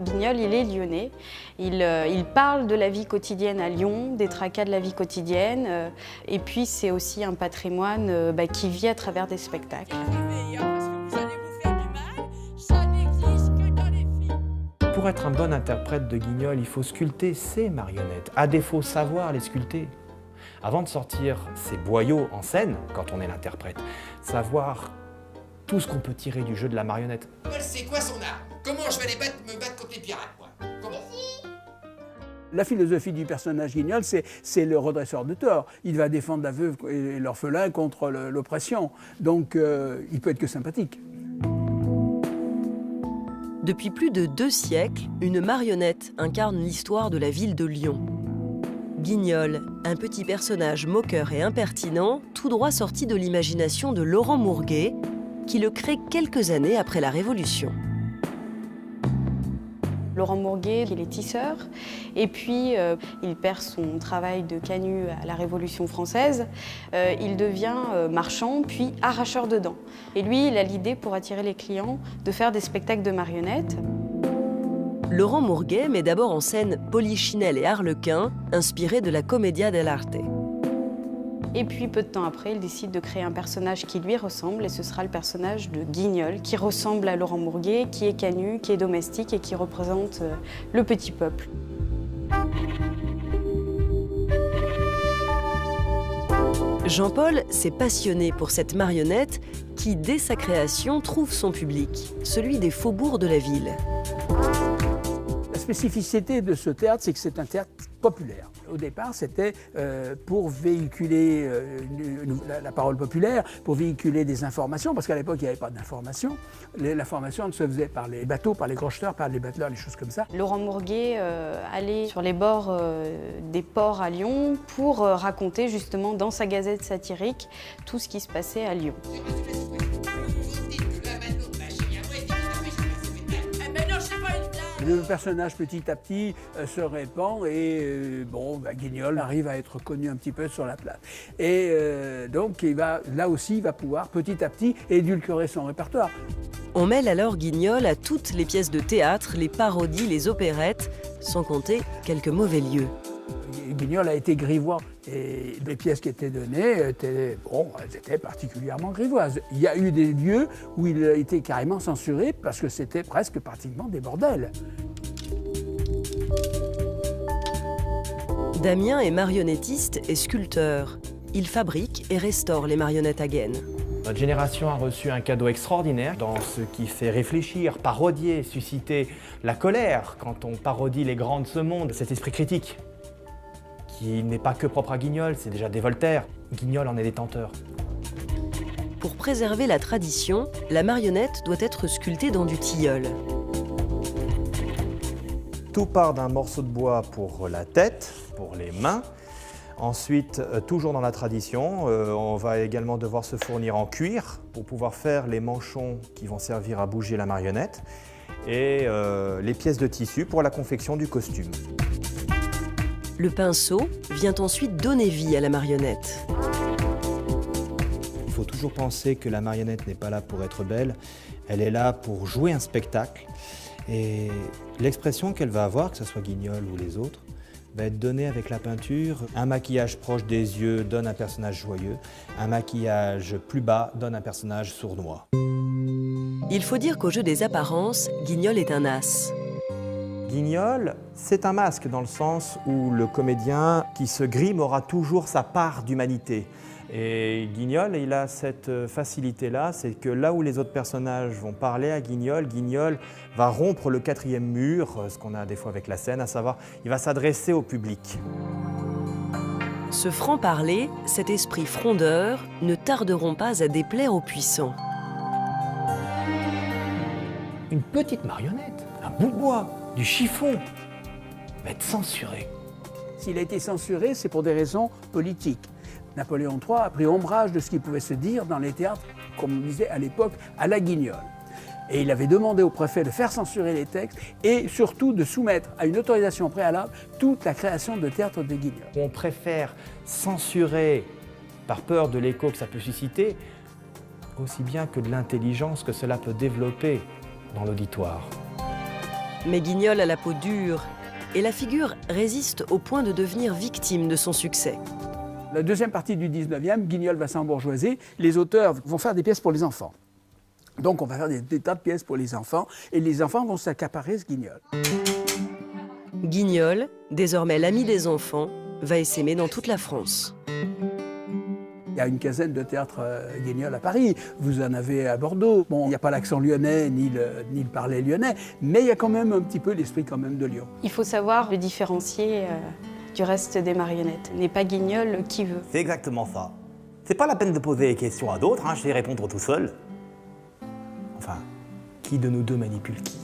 Guignol, il est lyonnais. Il parle de la vie quotidienne à Lyon, des tracas de la vie quotidienne. Et puis c'est aussi un patrimoine qui vit à travers des spectacles. Pour être un bon interprète de Guignol, il faut sculpter ses marionnettes, à défaut savoir les sculpter. Avant de sortir ses boyaux en scène, quand on est l'interprète, savoir tout ce qu'on peut tirer du jeu de la marionnette. C'est quoi son art? Comment je vais me battre contre les pirates, moi? Comment? La philosophie du personnage Guignol, c'est le redresseur de tort. Il va défendre la veuve et l'orphelin contre l'oppression. Donc, il peut être que sympathique. Depuis plus de 2 siècles, une marionnette incarne l'histoire de la ville de Lyon. Guignol, un petit personnage moqueur et impertinent, tout droit sorti de l'imagination de Laurent Mourguet, qui le crée quelques années après la Révolution. Laurent Mourguet, il est tisseur, et puis il perd son travail de canut à la Révolution française. Il devient marchand, puis arracheur de dents. Et lui, il a l'idée, pour attirer les clients, de faire des spectacles de marionnettes. Laurent Mourguet met d'abord en scène Polichinelle et Arlequin, inspirés de la Commedia dell'arte. Et puis, peu de temps après, il décide de créer un personnage qui lui ressemble, et ce sera le personnage de Guignol, qui ressemble à Laurent Mourguet, qui est canut, qui est domestique et qui représente le petit peuple. Jean-Paul s'est passionné pour cette marionnette qui, dès sa création, trouve son public, celui des faubourgs de la ville. La spécificité de ce théâtre, c'est que c'est un théâtre populaire. Au départ, c'était pour véhiculer la parole populaire, pour véhiculer des informations, parce qu'à l'époque, il n'y avait pas d'information. L'information se faisait par les bateaux, par les crocheteurs, par les bateleurs, les choses comme ça. Laurent Mourguet allait sur les bords des ports à Lyon pour raconter justement dans sa gazette satirique tout ce qui se passait à Lyon. Le personnage petit à petit se répand et Guignol arrive à être connu un petit peu sur la place. Et donc là aussi il va pouvoir petit à petit édulcorer son répertoire. On mêle alors Guignol à toutes les pièces de théâtre, les parodies, les opérettes, sans compter quelques mauvais lieux. Guignol a été grivois et les pièces qui étaient données elles étaient particulièrement grivoises. Il y a eu des lieux où il a été carrément censuré parce que c'était presque pratiquement des bordels. Damien est marionnettiste et sculpteur. Il fabrique et restaure les marionnettes à gaines. Notre génération a reçu un cadeau extraordinaire dans ce qui fait réfléchir, parodier, susciter la colère quand on parodie les grands de ce monde, cet esprit critique qui n'est pas que propre à Guignol, c'est déjà des Voltaire. Guignol en est détenteur. Pour préserver la tradition, la marionnette doit être sculptée dans du tilleul. Tout part d'un morceau de bois pour la tête, pour les mains. Ensuite, toujours dans la tradition, on va également devoir se fournir en cuir pour pouvoir faire les manchons qui vont servir à bouger la marionnette et les pièces de tissu pour la confection du costume. Le pinceau vient ensuite donner vie à la marionnette. Il faut toujours penser que la marionnette n'est pas là pour être belle, elle est là pour jouer un spectacle. Et l'expression qu'elle va avoir, que ce soit Guignol ou les autres, va être donnée avec la peinture. Un maquillage proche des yeux donne un personnage joyeux, un maquillage plus bas donne un personnage sournois. Il faut dire qu'au jeu des apparences, Guignol est un as. Guignol, c'est un masque dans le sens où le comédien qui se grime aura toujours sa part d'humanité. Et Guignol, il a cette facilité-là, c'est que là où les autres personnages vont parler à Guignol, Guignol va rompre le 4e mur, ce qu'on a des fois avec la scène, à savoir, il va s'adresser au public. Ce franc-parler, cet esprit frondeur, ne tarderont pas à déplaire aux puissants. Une petite marionnette, un bout de bois, du chiffon, va être censuré. S'il a été censuré, c'est pour des raisons politiques. Napoléon III a pris ombrage de ce qui pouvait se dire dans les théâtres, comme on disait à l'époque, à la Guignol. Et il avait demandé au préfet de faire censurer les textes et surtout de soumettre à une autorisation préalable toute la création de théâtres de Guignol. On préfère censurer par peur de l'écho que ça peut susciter, aussi bien que de l'intelligence que cela peut développer dans l'auditoire. Mais Guignol a la peau dure et la figure résiste au point de devenir victime de son succès. La deuxième partie du 19e, Guignol va s'embourgeoiser, les auteurs vont faire des pièces pour les enfants. Donc on va faire des tas de pièces pour les enfants et les enfants vont s'accaparer ce Guignol. Guignol, désormais l'ami des enfants, va essaimer dans toute la France. Il y a une quinzaine de théâtres Guignol à Paris, vous en avez à Bordeaux. Bon, il n'y a pas l'accent lyonnais ni le parler lyonnais, mais il y a quand même un petit peu l'esprit quand même de Lyon. Il faut savoir le différencier du reste des marionnettes. N'est pas Guignol qui veut. C'est exactement ça. C'est pas la peine de poser des questions à d'autres, je vais y répondre tout seul. Enfin, qui de nous deux manipule qui ?